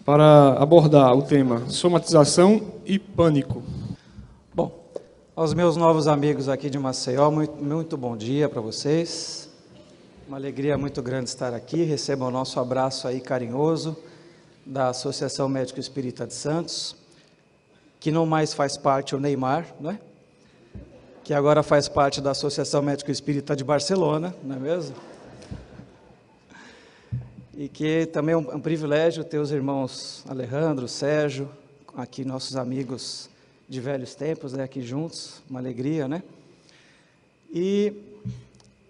para abordar o tema somatização e pânico. Bom, aos meus novos amigos aqui de Maceió, muito bom dia para vocês. Uma alegria muito grande estar aqui. Recebam o nosso abraço aí carinhoso da Associação Médico Espírita de Santos, que não mais faz parte o Neymar, não é? Que agora faz parte da Associação Médico Espírita de Barcelona, não é mesmo? E que também é um privilégio ter os irmãos Alejandro, Sérgio, aqui nossos amigos de velhos tempos, né, aqui juntos, uma alegria, né? E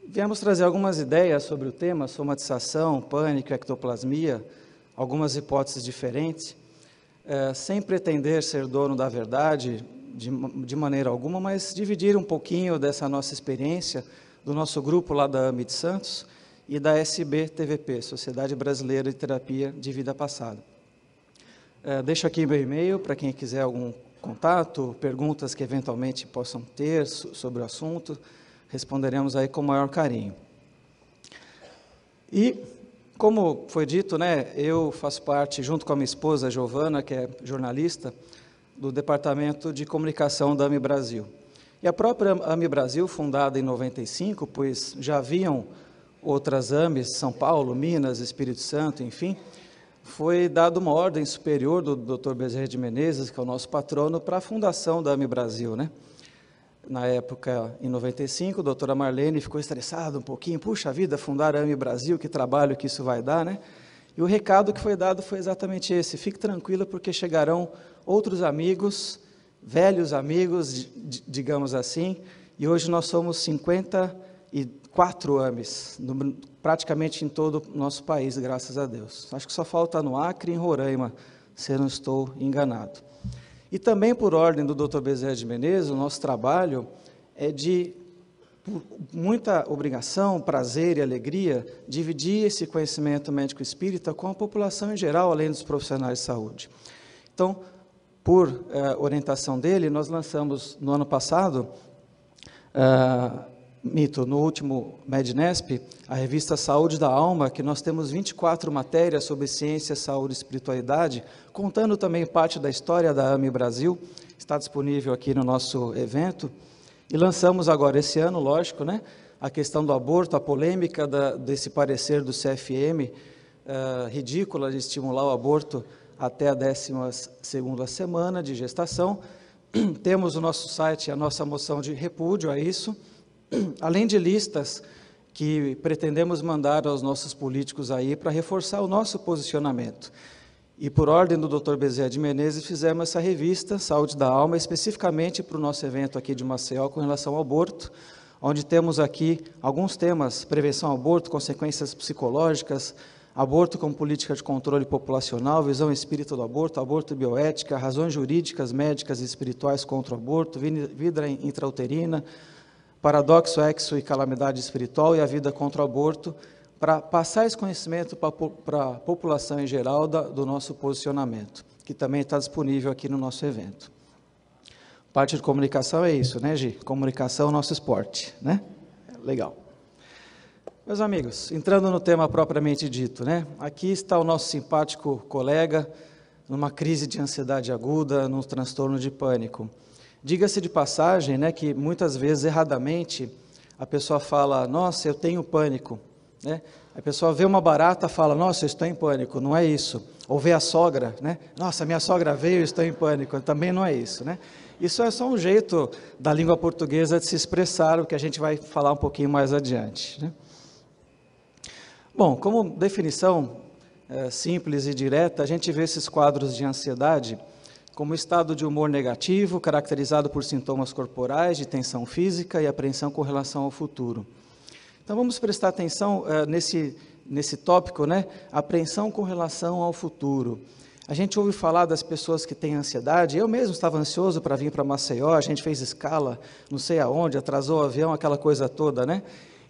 viemos trazer algumas ideias sobre o tema, somatização, pânico, ectoplasmia, algumas hipóteses diferentes, sem pretender ser dono da verdade de maneira alguma, mas dividir um pouquinho dessa nossa experiência, do nosso grupo lá da AMI de Santos, e da SBTVP, Sociedade Brasileira de Terapia de Vida Passada. Deixo aqui meu e-mail para quem quiser algum contato, perguntas que eventualmente possam ter sobre o assunto, responderemos aí com o maior carinho. E, como foi dito, né, eu faço parte, junto com a minha esposa, Giovana, que é jornalista, do Departamento de Comunicação da AMI Brasil. E a própria AMI Brasil, fundada em 95, pois já haviam outras AMIs, São Paulo, Minas, Espírito Santo, enfim, foi dada uma ordem superior do Dr. Bezerra de Menezes, que é o nosso patrono, para a fundação da AMI Brasil, né? Na época, em 95, a doutora Marlene ficou estressada um pouquinho, puxa vida, fundar a AMI Brasil, que trabalho que isso vai dar, né? E o recado que foi dado foi exatamente esse: fique tranquila, porque chegarão outros amigos, velhos amigos, digamos assim, e hoje nós somos 54 AMIs, praticamente em todo o nosso país, graças a Deus. Acho que só falta no Acre e em Roraima, se eu não estou enganado. E também, por ordem do Dr. Bezerra de Menezes, o nosso trabalho é de muita obrigação, prazer e alegria, dividir esse conhecimento médico-espírita com a população em geral, além dos profissionais de saúde. Então, por orientação dele, nós lançamos no ano passado, no último Mednesp, a revista Saúde da Alma, que nós temos 24 matérias sobre ciência, saúde e espiritualidade, contando também parte da história da AMI Brasil, está disponível aqui no nosso evento, e lançamos agora esse ano, lógico, né, a questão do aborto, a polêmica desse parecer do CFM, ridícula de estimular o aborto até a 12ª semana de gestação. Temos no nosso site a nossa moção de repúdio a isso, além de listas que pretendemos mandar aos nossos políticos aí para reforçar o nosso posicionamento. E por ordem do Dr. Bezerra de Menezes, fizemos essa revista, Saúde da Alma, especificamente para o nosso evento aqui de Maceió com relação ao aborto, onde temos aqui alguns temas: prevenção ao aborto, consequências psicológicas, aborto como política de controle populacional, visão espírita do aborto, aborto e bioética, razões jurídicas, médicas e espirituais contra o aborto, vida intrauterina, paradoxo, exo e calamidade espiritual e a vida contra o aborto, para passar esse conhecimento para a população em geral do nosso posicionamento, que também está disponível aqui no nosso evento. Parte de comunicação é isso, né, Gi? Comunicação é o nosso esporte, né? Legal. Meus amigos, entrando no tema propriamente dito, né? Aqui está o nosso simpático colega numa crise de ansiedade aguda, num transtorno de pânico. Diga-se de passagem, né, que muitas vezes, erradamente, a pessoa fala: nossa, eu tenho pânico, né? A pessoa vê uma barata e fala: nossa, eu estou em pânico. Não é isso. Ou vê a sogra, né? Nossa, minha sogra veio, eu estou em pânico. Também não é isso, né? Isso é só um jeito da língua portuguesa de se expressar, o que a gente vai falar um pouquinho mais adiante, né? Bom, como definição simples e direta, a gente vê esses quadros de ansiedade como estado de humor negativo, caracterizado por sintomas corporais, de tensão física e apreensão com relação ao futuro. Então, vamos prestar atenção nesse tópico, né? Apreensão com relação ao futuro. A gente ouve falar das pessoas que têm ansiedade. Eu mesmo estava ansioso para vir para Maceió, a gente fez escala, não sei aonde, atrasou o avião, aquela coisa toda, né?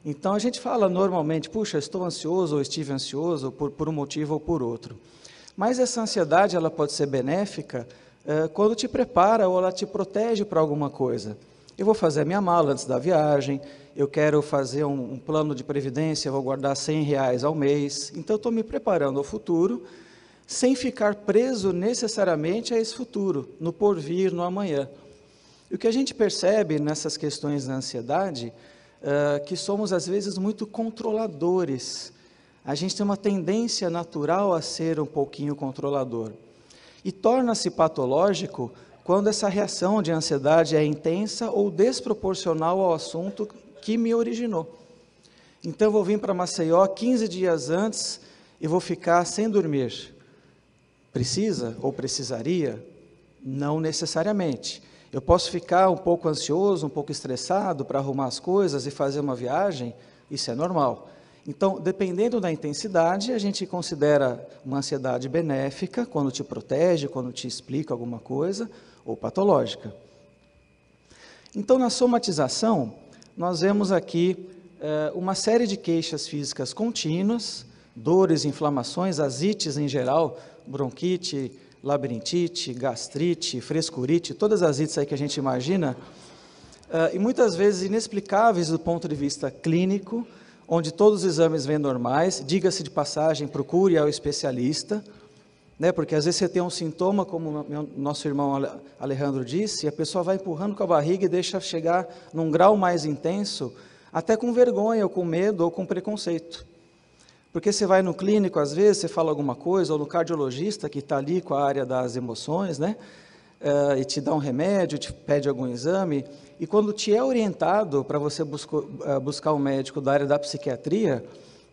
Então, a gente fala normalmente: puxa, estou ansioso ou estive ansioso por um motivo ou por outro. Mas essa ansiedade, ela pode ser benéfica quando te prepara ou ela te protege para alguma coisa. Eu vou fazer a minha mala antes da viagem, eu quero fazer um plano de previdência, vou guardar R$100 ao mês, então eu estou me preparando ao futuro, sem ficar preso necessariamente a esse futuro, no porvir, no amanhã. E o que a gente percebe nessas questões da ansiedade, que somos às vezes muito controladores. A gente tem uma tendência natural a ser um pouquinho controlador. E torna-se patológico quando essa reação de ansiedade é intensa ou desproporcional ao assunto que me originou. Então, eu vou vir para Maceió 15 dias antes e vou ficar sem dormir. Precisa ou precisaria? Não necessariamente. Eu posso ficar um pouco ansioso, um pouco estressado para arrumar as coisas e fazer uma viagem, isso é normal. Então, dependendo da intensidade, a gente considera uma ansiedade benéfica, quando te protege, quando te explica alguma coisa, ou patológica. Então, na somatização, nós vemos aqui uma série de queixas físicas contínuas, dores, inflamações, asites em geral, bronquite, labirintite, gastrite, frescurite, todas as ites aí que a gente imagina, e muitas vezes inexplicáveis do ponto de vista clínico, onde todos os exames vêm normais. Diga-se de passagem, procure ao especialista, né, porque às vezes você tem um sintoma, como o nosso irmão Alejandro disse, e a pessoa vai empurrando com a barriga e deixa chegar num grau mais intenso, até com vergonha, ou com medo, ou com preconceito. Porque você vai no clínico, às vezes, você fala alguma coisa, ou no cardiologista, que está ali com a área das emoções, né? E te dá um remédio, te pede algum exame, e quando te é orientado para você buscar um médico da área da psiquiatria,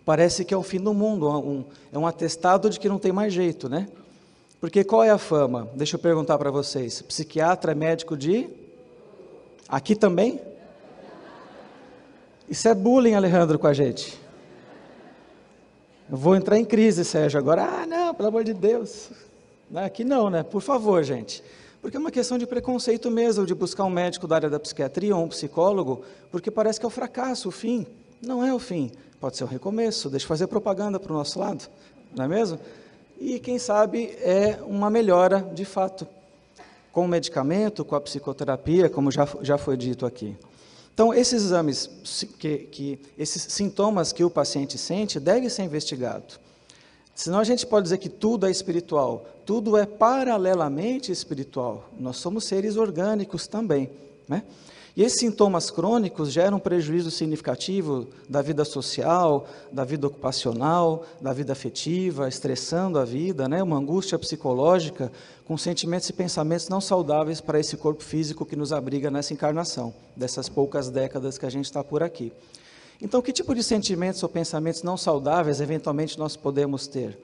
parece que é o fim do mundo, é um atestado de que não tem mais jeito, né? Porque qual é a fama? Deixa eu perguntar para vocês, psiquiatra é médico de... Aqui também? Isso é bullying, Alejandro, com a gente. Eu vou entrar em crise, Sérgio, agora. Não, pelo amor de Deus. Aqui não, né? Por favor, gente. Porque é uma questão de preconceito mesmo, de buscar um médico da área da psiquiatria ou um psicólogo, porque parece que é o fracasso, o fim. Não é o fim. Pode ser um recomeço, deixa eu fazer propaganda para o nosso lado, não é mesmo? E, quem sabe, é uma melhora, de fato, com o medicamento, com a psicoterapia, como já foi dito aqui. Então, esses exames, esses sintomas que o paciente sente, devem ser investigados. Senão a gente pode dizer que tudo é espiritual, tudo é paralelamente espiritual. Nós somos seres orgânicos também, né? E esses sintomas crônicos geram um prejuízo significativo da vida social, da vida ocupacional, da vida afetiva, estressando a vida, né? Uma angústia psicológica, com sentimentos e pensamentos não saudáveis para esse corpo físico que nos abriga nessa encarnação, dessas poucas décadas que a gente está por aqui. Então, que tipo de sentimentos ou pensamentos não saudáveis, eventualmente, nós podemos ter?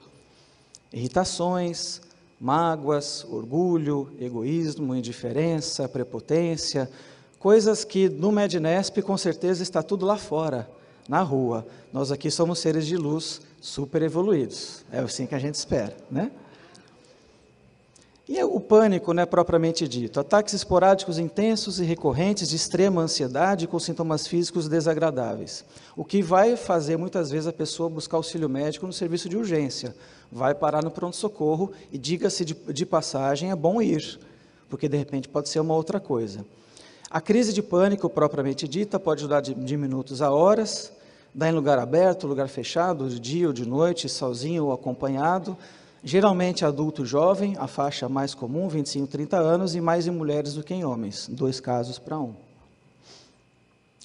Irritações, mágoas, orgulho, egoísmo, indiferença, prepotência, coisas que no Mednesp, com certeza, está tudo lá fora, na rua. Nós aqui somos seres de luz super evoluídos, é assim que a gente espera, né? E o pânico, né, propriamente dito, ataques esporádicos intensos e recorrentes de extrema ansiedade com sintomas físicos desagradáveis, o que vai fazer muitas vezes a pessoa buscar auxílio médico no serviço de urgência, vai parar no pronto-socorro e, diga-se de passagem, é bom ir, porque de repente pode ser uma outra coisa. A crise de pânico propriamente dita pode durar de minutos a horas, dá em lugar aberto, lugar fechado, de dia ou de noite, sozinho ou acompanhado, geralmente adulto jovem, a faixa mais comum, 25, 30 anos, e mais em mulheres do que em homens, 2 casos para 1.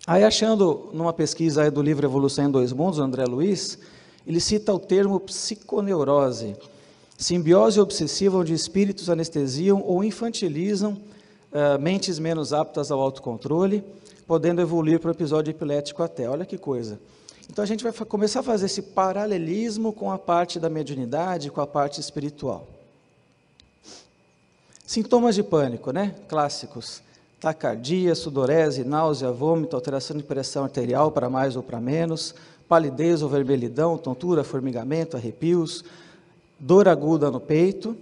Aí, achando numa pesquisa aí do livro Evolução em 2 Mundos, André Luiz, ele cita o termo psiconeurose, simbiose obsessiva onde espíritos anestesiam ou infantilizam mentes menos aptas ao autocontrole, podendo evoluir para o episódio epilético até. Olha que coisa. Então, a gente vai começar a fazer esse paralelismo com a parte da mediunidade, com a parte espiritual. Sintomas de pânico, né? Clássicos. Taquicardia, sudorese, náusea, vômito, alteração de pressão arterial para mais ou para menos, palidez ou vermelhidão, tontura, formigamento, arrepios, dor aguda no peito,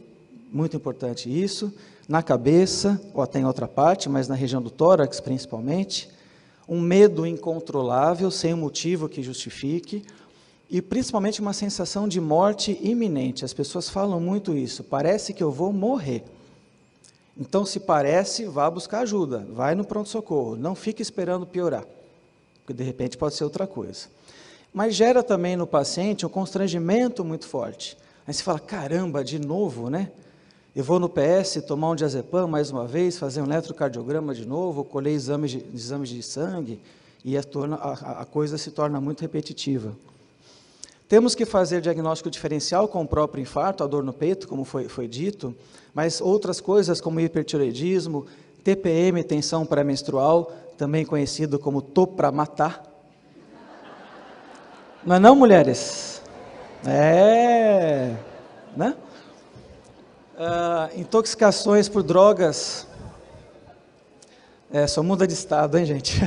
muito importante isso, na cabeça, ou até em outra parte, mas na região do tórax principalmente, um medo incontrolável, sem um motivo que justifique, e principalmente uma sensação de morte iminente. As pessoas falam muito isso, parece que eu vou morrer. Então, se parece, vá buscar ajuda, vai no pronto-socorro, não fique esperando piorar, porque de repente pode ser outra coisa. Mas gera também no paciente um constrangimento muito forte. Aí você fala, caramba, de novo, né? Eu vou no PS tomar um diazepam mais uma vez, fazer um eletrocardiograma de novo, colher exames de sangue, e a coisa se torna muito repetitiva. Temos que fazer diagnóstico diferencial com o próprio infarto, a dor no peito, como foi dito, mas outras coisas como hipertireoidismo, TPM, tensão pré-menstrual, também conhecido como tô pra matar. Não é não, mulheres? Né? Intoxicações por drogas, só muda de estado, hein, gente?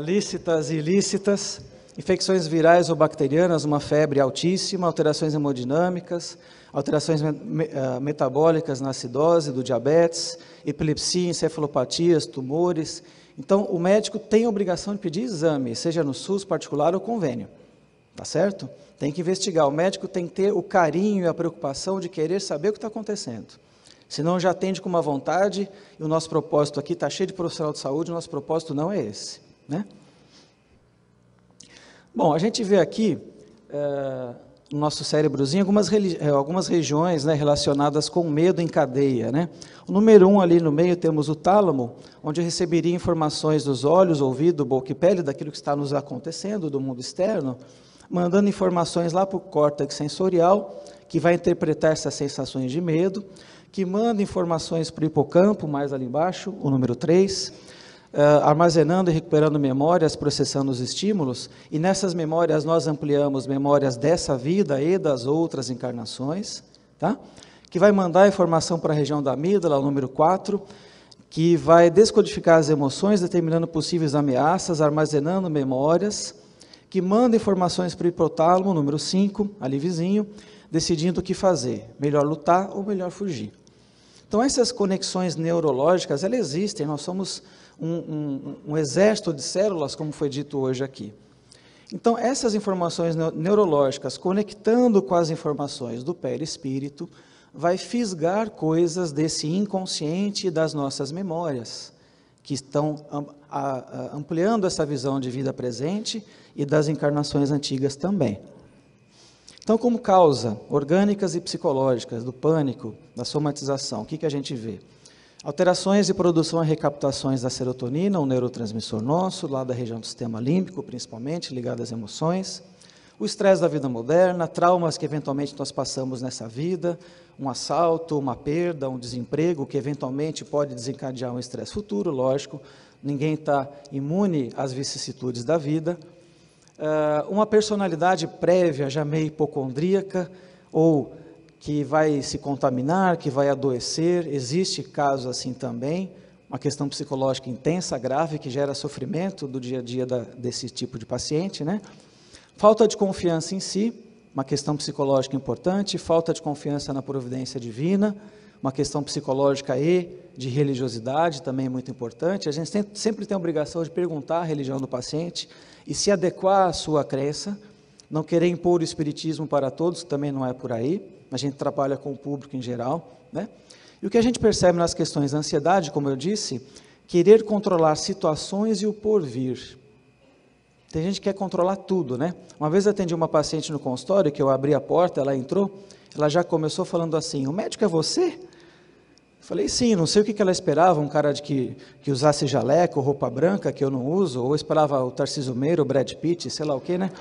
Lícitas e ilícitas, infecções virais ou bacterianas, uma febre altíssima, alterações hemodinâmicas, alterações metabólicas na acidose, do diabetes, epilepsia, encefalopatias, tumores. Então, o médico tem a obrigação de pedir exame, seja no SUS particular ou convênio, tá certo? Tem que investigar, o médico tem que ter o carinho e a preocupação de querer saber o que está acontecendo. Senão já atende com uma vontade, e o nosso propósito aqui está cheio de profissional de saúde, o nosso propósito não é esse, né? Bom, a gente vê aqui, no nosso cérebrozinho, algumas regiões, né, relacionadas com medo em cadeia, né? O número 1 ali no meio temos o tálamo, onde receberia informações dos olhos, ouvido, boca e pele, daquilo que está nos acontecendo, do mundo externo, mandando informações lá para o córtex sensorial, que vai interpretar essas sensações de medo, que manda informações para o hipocampo, mais ali embaixo, o número 3, armazenando e recuperando memórias, processando os estímulos, e nessas memórias nós ampliamos memórias dessa vida e das outras encarnações, tá? Que vai mandar informação para a região da amígdala, o número 4, que vai descodificar as emoções, determinando possíveis ameaças, armazenando memórias, que manda informações para o hipotálamo, número 5, ali vizinho, decidindo o que fazer, melhor lutar ou melhor fugir. Então, essas conexões neurológicas, elas existem, nós somos um exército de células, como foi dito hoje aqui. Então, essas informações neurológicas, conectando com as informações do perispírito, vai fisgar coisas desse inconsciente e das nossas memórias, que estão ampliando essa visão de vida presente e das encarnações antigas também. Então, como causa orgânicas e psicológicas do pânico, da somatização, o que a gente vê? Alterações de produção e recaptações da serotonina, um neurotransmissor nosso, lá da região do sistema límbico, principalmente, ligado às emoções. O estresse da vida moderna, traumas que eventualmente nós passamos nessa vida, um assalto, uma perda, um desemprego, que eventualmente pode desencadear um estresse futuro, lógico, ninguém está imune às vicissitudes da vida. Uma personalidade prévia, já meio hipocondríaca, ou que vai se contaminar, que vai adoecer, existe casos assim também, uma questão psicológica intensa, grave, que gera sofrimento do dia a dia desse tipo de paciente, né? Falta de confiança em si, uma questão psicológica importante, falta de confiança na providência divina, uma questão psicológica e de religiosidade, também muito importante. A gente sempre tem a obrigação de perguntar a religião do paciente e se adequar à sua crença, não querer impor o espiritismo para todos, também não é por aí, a gente trabalha com o público em geral, né? E o que a gente percebe nas questões da ansiedade, como eu disse, querer controlar situações e o porvir. Tem gente que quer controlar tudo, né? Uma vez eu atendi uma paciente no consultório, que eu abri a porta, ela entrou, ela já começou falando assim, o médico é você? Eu falei, sim, não sei o que ela esperava, um cara que usasse jaleco, roupa branca, que eu não uso, ou esperava o Tarcísio Meira, o Brad Pitt, sei lá o que, né?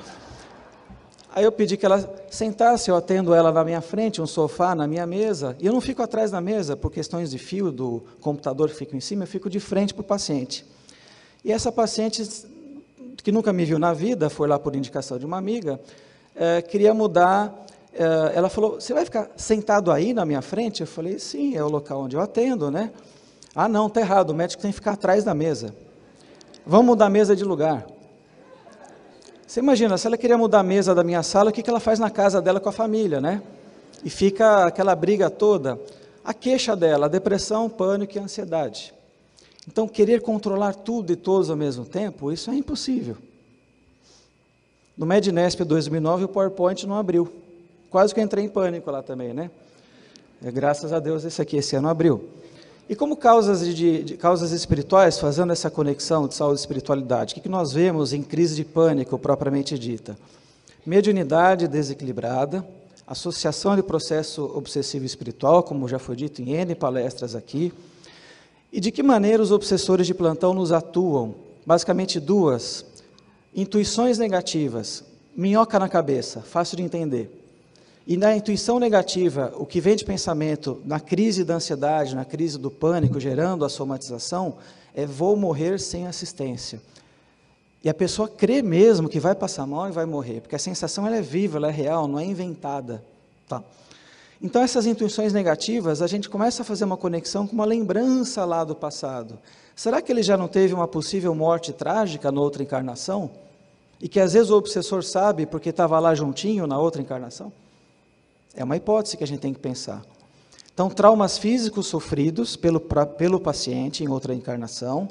Aí eu pedi que ela sentasse, eu atendo ela na minha frente, um sofá na minha mesa, e eu não fico atrás da mesa, por questões de fio do computador que fica em cima, eu fico de frente para o paciente. E essa paciente, que nunca me viu na vida, foi lá por indicação de uma amiga, queria mudar, ela falou, você vai ficar sentado aí na minha frente? Eu falei, sim, é o local onde eu atendo, né? Ah, não, está errado, o médico tem que ficar atrás da mesa. Vamos mudar a mesa de lugar. Você imagina, se ela queria mudar a mesa da minha sala, o que ela faz na casa dela com a família, né? E fica aquela briga toda. A queixa dela, a depressão, pânico e ansiedade. Então, querer controlar tudo e todos ao mesmo tempo, isso é impossível. No Mednesp 2009, o PowerPoint não abriu. Quase que eu entrei em pânico lá também, né? Graças a Deus, esse ano abriu. E como causas espirituais, fazendo essa conexão de saúde e espiritualidade, o que nós vemos em crise de pânico, propriamente dita? Mediunidade desequilibrada, associação de processo obsessivo espiritual, como já foi dito em N palestras aqui, e de que maneira os obsessores de plantão nos atuam. Basicamente duas: intuições negativas, minhoca na cabeça, fácil de entender. E na intuição negativa, o que vem de pensamento na crise da ansiedade, na crise do pânico, gerando a somatização, é vou morrer sem assistência. E a pessoa crê mesmo que vai passar mal e vai morrer, porque a sensação ela é viva, ela é real, não é inventada. Tá? Então essas intuições negativas, a gente começa a fazer uma conexão com uma lembrança lá do passado. Será que ele já não teve uma possível morte trágica na outra encarnação? E que às vezes o obsessor sabe porque estava lá juntinho na outra encarnação? É uma hipótese que a gente tem que pensar. Então, traumas físicos sofridos pelo paciente em outra encarnação,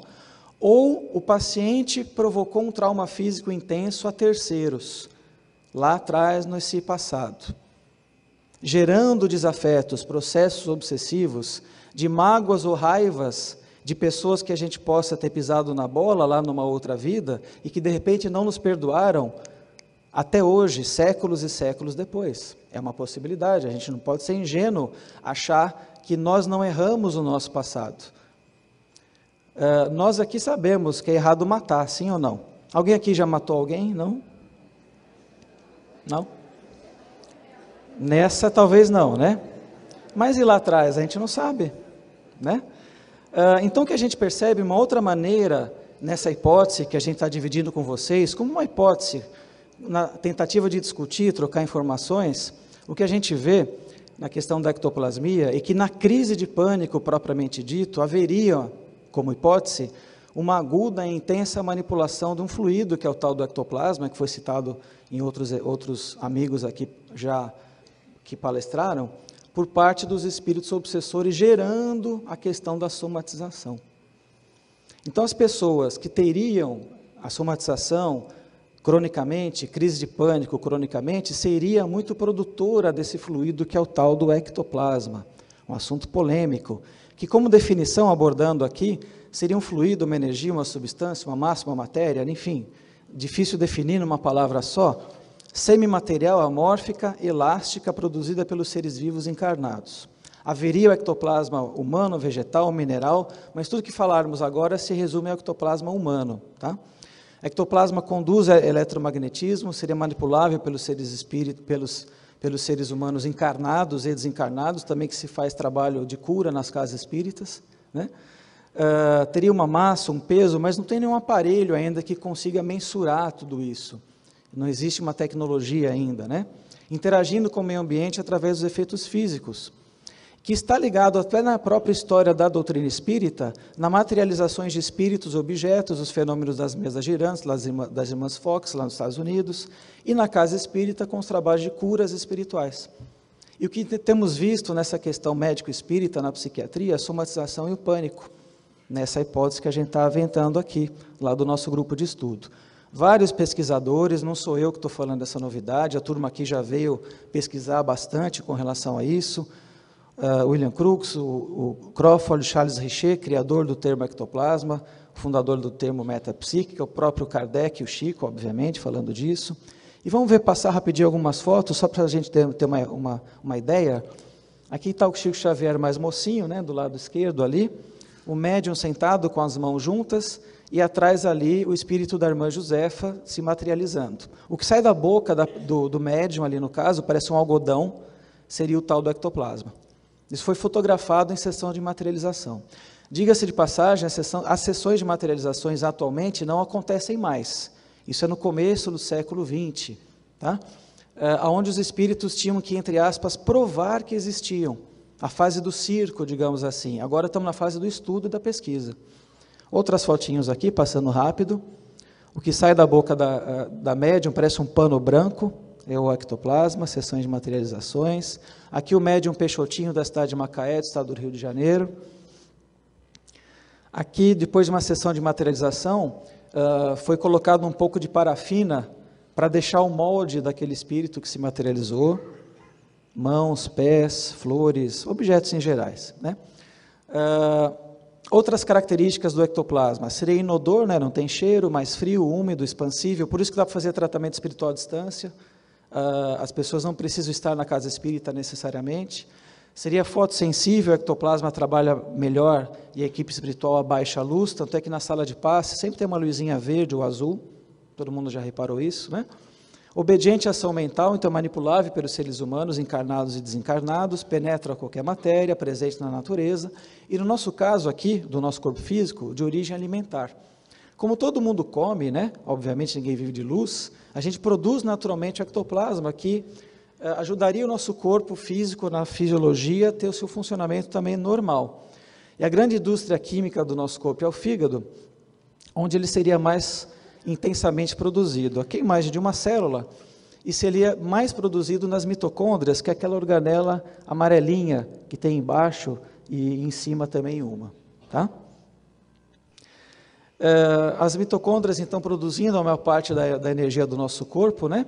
ou o paciente provocou um trauma físico intenso a terceiros, lá atrás, nesse passado, gerando desafetos, processos obsessivos, de mágoas ou raivas de pessoas que a gente possa ter pisado na bola lá numa outra vida e que de repente não nos perdoaram até hoje, séculos e séculos depois. É uma possibilidade, a gente não pode ser ingênuo, achar que nós não erramos no nosso passado. Nós aqui sabemos que é errado matar, sim ou não? Alguém aqui já matou alguém? Não? Não? Nessa talvez não, né? Mas e lá atrás? A gente não sabe, né? Então o que a gente percebe, uma outra maneira, nessa hipótese que a gente está dividindo com vocês, como uma hipótese, na tentativa de discutir, trocar informações, o que a gente vê na questão da ectoplasmia é que na crise de pânico propriamente dito, haveria, como hipótese, uma aguda e intensa manipulação de um fluido, que é o tal do ectoplasma, que foi citado em outros amigos aqui já que palestraram, por parte dos espíritos obsessores, gerando a questão da somatização. Então, as pessoas que teriam a somatização cronicamente, crise de pânico cronicamente, seria muito produtora desse fluido que é o tal do ectoplasma, um assunto polêmico, que como definição, abordando aqui, seria um fluido, uma energia, uma substância, uma massa, uma matéria, enfim, difícil definir numa palavra só, semimaterial, amórfica, elástica, produzida pelos seres vivos encarnados. Haveria o ectoplasma humano, vegetal, mineral, mas tudo que falarmos agora se resume ao ectoplasma humano, tá? Ectoplasma conduz eletromagnetismo, seria manipulável pelos seres espíritos, pelos seres humanos encarnados e desencarnados, também que se faz trabalho de cura nas casas espíritas, né? Teria uma massa, um peso, mas não tem nenhum aparelho ainda que consiga mensurar tudo isso. Não existe uma tecnologia ainda, né? Interagindo com o meio ambiente através dos efeitos físicos, que está ligado até na própria história da doutrina espírita, na materializações de espíritos, objetos, os fenômenos das mesas girantes, das irmãs Fox, lá nos Estados Unidos, e na casa espírita com os trabalhos de curas espirituais. E o que temos visto nessa questão médico-espírita, na psiquiatria, a somatização e o pânico, nessa hipótese que a gente está aventando aqui, lá do nosso grupo de estudo. Vários pesquisadores, não sou eu que estou falando dessa novidade, a turma aqui já veio pesquisar bastante com relação a isso, William Crookes, o Crawford, Charles Richer, criador do termo ectoplasma, fundador do termo metapsíquica, o próprio Kardec e o Chico, obviamente, falando disso. E vamos ver, passar rapidinho algumas fotos, só para a gente ter uma ideia. Aqui está o Chico Xavier mais mocinho, né, do lado esquerdo ali, o médium sentado com as mãos juntas, e atrás ali o espírito da irmã Josefa se materializando. O que sai da boca do médium ali no caso, parece um algodão, seria o tal do ectoplasma. Isso foi fotografado em sessão de materialização. Diga-se de passagem, as sessões de materializações atualmente não acontecem mais. Isso é no começo do século XX, tá? Onde os espíritos tinham que, entre aspas, provar que existiam. A fase do circo, digamos assim. Agora estamos na fase do estudo e da pesquisa. Outras fotinhos aqui, passando rápido. O que sai da boca da médium parece um pano branco, é o ectoplasma, sessões de materializações. Aqui o médium Peixotinho da cidade de Macaé, do estado do Rio de Janeiro. Aqui, depois de uma sessão de materialização, foi colocado um pouco de parafina para deixar o molde daquele espírito que se materializou. Mãos, pés, flores, objetos em gerais, né? Outras características do ectoplasma, seria inodor, né, não tem cheiro, mais frio, úmido, expansível, por isso que dá para fazer tratamento espiritual à distância, as pessoas não precisam estar na casa espírita necessariamente. Seria fotossensível, o ectoplasma trabalha melhor e a equipe espiritual a baixa luz, tanto é que na sala de passe sempre tem uma luzinha verde ou azul, todo mundo já reparou isso, né? Obediente à ação mental, então manipulável pelos seres humanos, encarnados e desencarnados, penetra qualquer matéria presente na natureza, e no nosso caso aqui, do nosso corpo físico, de origem alimentar. Como todo mundo come, né? Obviamente ninguém vive de luz, a gente produz naturalmente o ectoplasma, que ajudaria o nosso corpo físico na fisiologia a ter o seu funcionamento também normal. E a grande indústria química do nosso corpo é o fígado, onde ele seria mais intensamente produzido. Aqui a imagem de uma célula, e seria mais produzido nas mitocôndrias, que é aquela organela amarelinha que tem embaixo e em cima também uma. Tá? As mitocôndrias, então, produzindo a maior parte da energia do nosso corpo, né?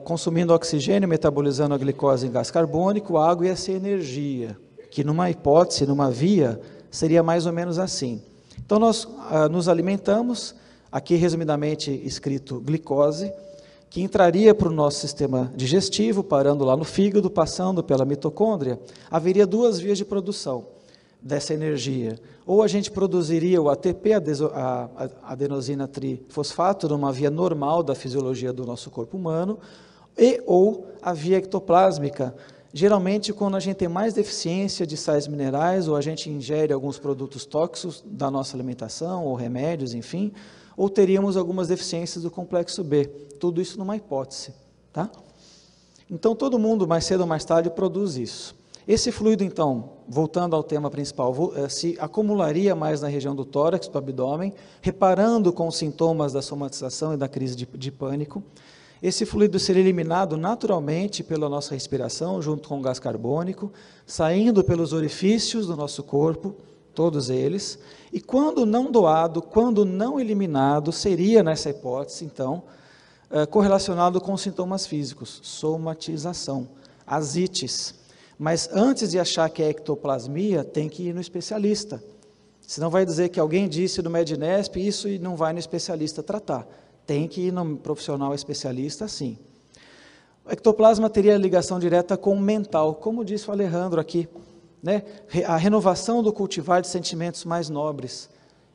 Consumindo oxigênio, metabolizando a glicose em gás carbônico, a água ia ser energia, que numa hipótese, numa via, seria mais ou menos assim. Então, nós nos alimentamos, aqui resumidamente escrito glicose, que entraria para o nosso sistema digestivo, parando lá no fígado, passando pela mitocôndria, haveria duas vias de produção dessa energia. Ou a gente produziria o ATP, a adenosina trifosfato, numa via normal da fisiologia do nosso corpo humano, ou a via ectoplásmica, geralmente quando a gente tem mais deficiência de sais minerais, ou a gente ingere alguns produtos tóxicos da nossa alimentação, ou remédios, enfim, ou teríamos algumas deficiências do complexo B. Tudo isso numa hipótese. Tá? Então, todo mundo, mais cedo ou mais tarde, produz isso. Esse fluido, então, voltando ao tema principal, se acumularia mais na região do tórax, do abdômen, reparando com os sintomas da somatização e da crise de pânico. Esse fluido seria eliminado naturalmente pela nossa respiração, junto com o gás carbônico, saindo pelos orifícios do nosso corpo, todos eles, e quando não doado, quando não eliminado, seria, nessa hipótese, então, correlacionado com sintomas físicos, somatização, asites. Mas antes de achar que é ectoplasmia, tem que ir no especialista. Senão vai dizer que alguém disse no Mednesp isso e não vai no especialista tratar. Tem que ir no profissional especialista, sim. O ectoplasma teria ligação direta com o mental, como disse o Alejandro aqui, né? A renovação do cultivar de sentimentos mais nobres.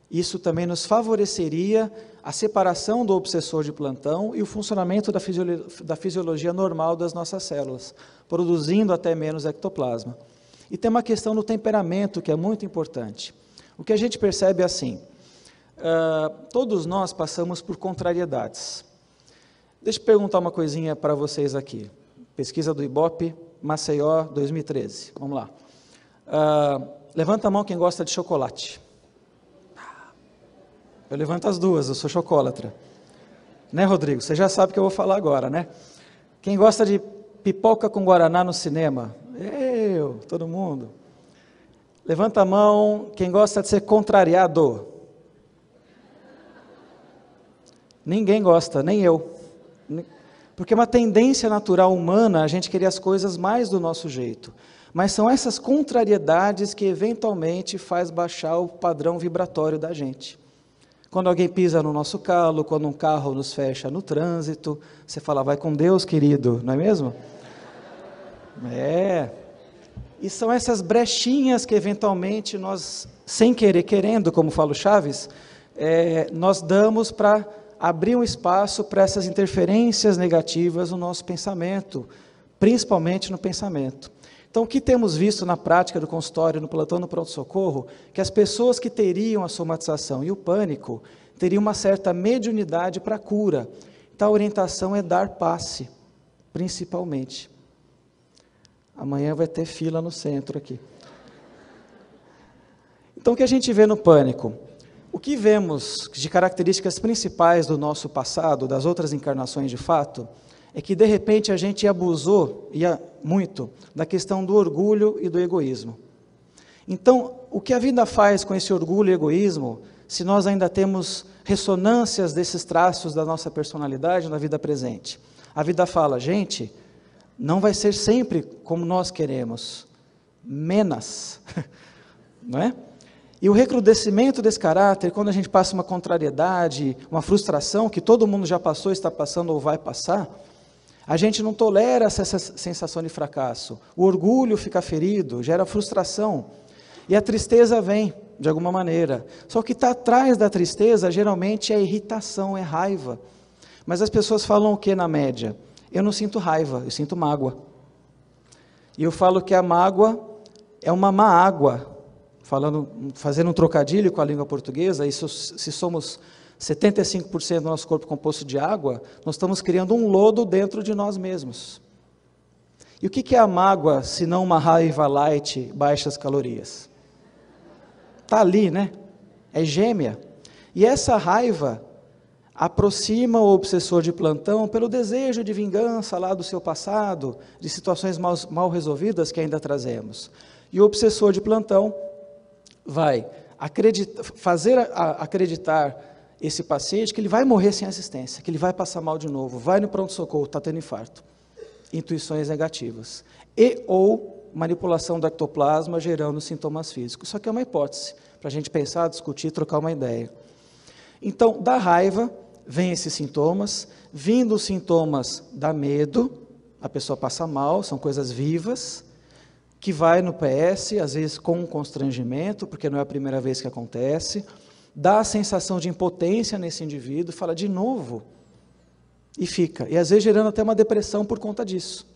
Isso também nos favoreceria a separação do obsessor de plantão e o funcionamento da fisiologia normal das nossas células, produzindo até menos ectoplasma. E tem uma questão no temperamento que é muito importante. O que a gente percebe é assim, todos nós passamos por contrariedades. Deixa eu perguntar uma coisinha para vocês aqui. Pesquisa do Ibope, Maceió, 2013. Vamos lá. Levanta a mão quem gosta de chocolate. Eu levanto as duas, eu sou chocolatra. Né, Rodrigo? Você já sabe o que eu vou falar agora, né? Quem gosta de pipoca com guaraná no cinema? Eu, todo mundo. Levanta a mão quem gosta de ser contrariado. Ninguém gosta, nem eu. Porque é uma tendência natural humana a gente querer as coisas mais do nosso jeito. Mas são essas contrariedades que eventualmente faz baixar o padrão vibratório da gente. Quando alguém pisa no nosso calo, quando um carro nos fecha no trânsito, você fala, vai com Deus, querido, não é mesmo? E são essas brechinhas que eventualmente nós, sem querer, querendo, como fala o Chaves, nós damos para abrir um espaço para essas interferências negativas no nosso pensamento, principalmente no pensamento. Então, o que temos visto na prática do consultório, no plantão, no pronto-socorro, que as pessoas que teriam a somatização e o pânico, teriam uma certa mediunidade para a cura. Então, a orientação é dar passe, principalmente. Amanhã vai ter fila no centro aqui. Então, o que a gente vê no pânico? O que vemos de características principais do nosso passado, das outras encarnações de fato, é que, de repente, a gente abusou, muito, da questão do orgulho e do egoísmo. Então, o que a vida faz com esse orgulho e egoísmo, se nós ainda temos ressonâncias desses traços da nossa personalidade na vida presente? A vida fala, gente, não vai ser sempre como nós queremos, menos, não é? E o recrudescimento desse caráter, quando a gente passa uma contrariedade, uma frustração, que todo mundo já passou, está passando ou vai passar, A gente não tolera essa sensação de fracasso. O orgulho fica ferido, gera frustração. E a tristeza vem, de alguma maneira. Só que está atrás da tristeza, geralmente, é irritação, é raiva. Mas as pessoas falam o que na média? Eu não sinto raiva, eu sinto mágoa. E eu falo que a mágoa é uma má água. Fazendo um trocadilho com a língua portuguesa, se somos 75% do nosso corpo composto de água, nós estamos criando um lodo dentro de nós mesmos. E o que é a mágoa, se não uma raiva light, baixas calorias? Está ali, né? É gêmea. E essa raiva aproxima o obsessor de plantão pelo desejo de vingança lá do seu passado, de situações mal resolvidas que ainda trazemos. E o obsessor de plantão vai fazer acreditar esse paciente que ele vai morrer sem assistência, que ele vai passar mal de novo, vai no pronto-socorro, está tendo infarto. Intuições negativas. E ou manipulação do ectoplasma gerando sintomas físicos. Isso aqui é uma hipótese, para a gente pensar, discutir, trocar uma ideia. Então, da raiva, vem esses sintomas, vindo os sintomas da medo, a pessoa passa mal, são coisas vivas, que vai no PS, às vezes com um constrangimento, porque não é a primeira vez que acontece, dá a sensação de impotência nesse indivíduo, fala de novo, e fica. E às vezes gerando até uma depressão por conta disso.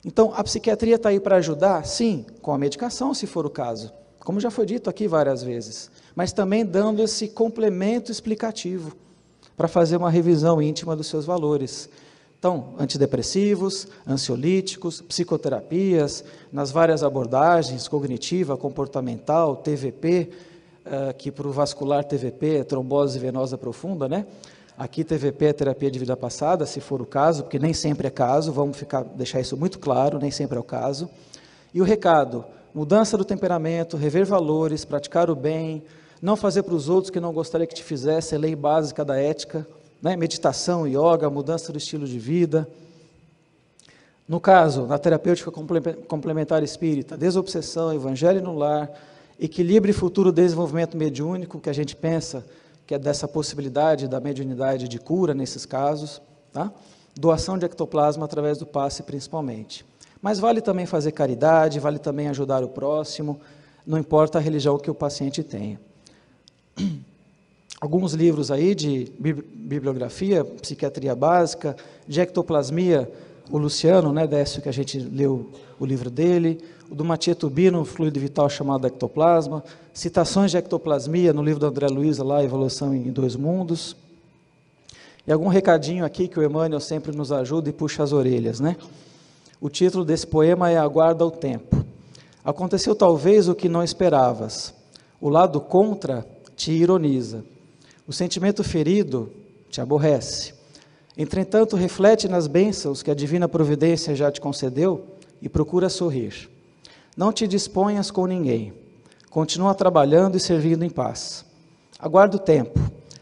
Então, a psiquiatria está aí para ajudar? Sim, com a medicação, se for o caso, como já foi dito aqui várias vezes, mas também dando esse complemento explicativo, para fazer uma revisão íntima dos seus valores. Então, antidepressivos, ansiolíticos, psicoterapias, nas várias abordagens, cognitiva, comportamental, TVP, que para o vascular TVP é trombose venosa profunda, né? Aqui TVP é terapia de vida passada, se for o caso, porque nem sempre é caso, vamos deixar isso muito claro, nem sempre é o caso. E o recado, mudança do temperamento, rever valores, praticar o bem, não fazer para os outros que não gostaria que te fizesse, é lei básica da ética, né? Meditação, yoga, mudança do estilo de vida. No caso, na terapêutica complementar espírita, desobsessão, evangelho no lar, equilíbrio e futuro desenvolvimento mediúnico, que a gente pensa que é dessa possibilidade da mediunidade de cura nesses casos, tá? Doação de ectoplasma através do passe principalmente. Mas vale também fazer caridade, vale também ajudar o próximo, não importa a religião que o paciente tenha. Alguns livros aí de bibliografia, psiquiatria básica, de ectoplasmia, o Luciano, né, Décio, que a gente leu o livro dele, o do Mathieu Tubino, um fluido vital chamado ectoplasma, citações de ectoplasmia no livro do André Luiz, lá, Evolução em Dois Mundos, e algum recadinho aqui que o Emmanuel sempre nos ajuda e puxa as orelhas, né? O título desse poema é Aguarda o Tempo. Aconteceu talvez o que não esperavas, o lado contra te ironiza, o sentimento ferido te aborrece. Entretanto, reflete nas bênçãos que a divina providência já te concedeu e procura sorrir. Não te disponhas com ninguém. Continua trabalhando e servindo em paz. Aguarda o tempo,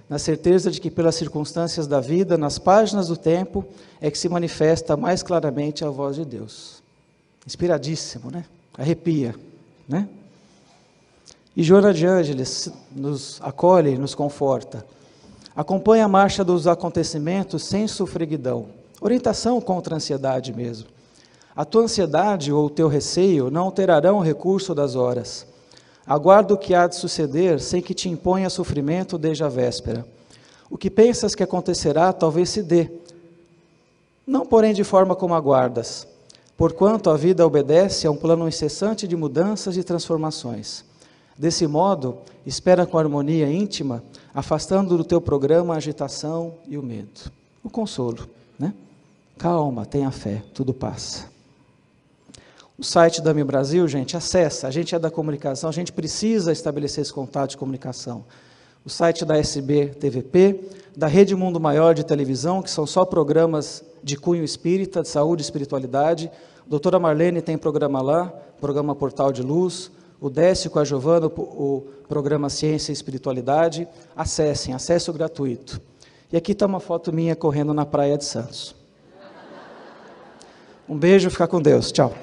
na certeza de que pelas circunstâncias da vida, nas páginas do tempo, é que se manifesta mais claramente a voz de Deus. Inspiradíssimo, né? Arrepia, né? E Joana de Ângeles nos acolhe, nos conforta. Acompanha a marcha dos acontecimentos sem sofreguidão. Orientação contra a ansiedade mesmo. A tua ansiedade ou o teu receio não alterarão o recurso das horas. Aguarda o que há de suceder sem que te imponha sofrimento desde a véspera. O que pensas que acontecerá talvez se dê. Não, porém, de forma como aguardas, porquanto a vida obedece a um plano incessante de mudanças e transformações. Desse modo, espera com harmonia íntima, afastando do teu programa a agitação e o medo. O consolo, né? Calma, tenha fé, tudo passa. O site da AMI Brasil, gente, acessa, a gente é da comunicação, a gente precisa estabelecer esse contato de comunicação. O site da SBTVP, da Rede Mundo Maior de televisão, que são só programas de cunho espírita, de saúde e espiritualidade. A doutora Marlene tem programa lá, programa Portal de Luz. O Décio com a Giovana, o programa Ciência e Espiritualidade. Acessem, acesso gratuito. E aqui está uma foto minha correndo na Praia de Santos. Um beijo, fica com Deus. Tchau.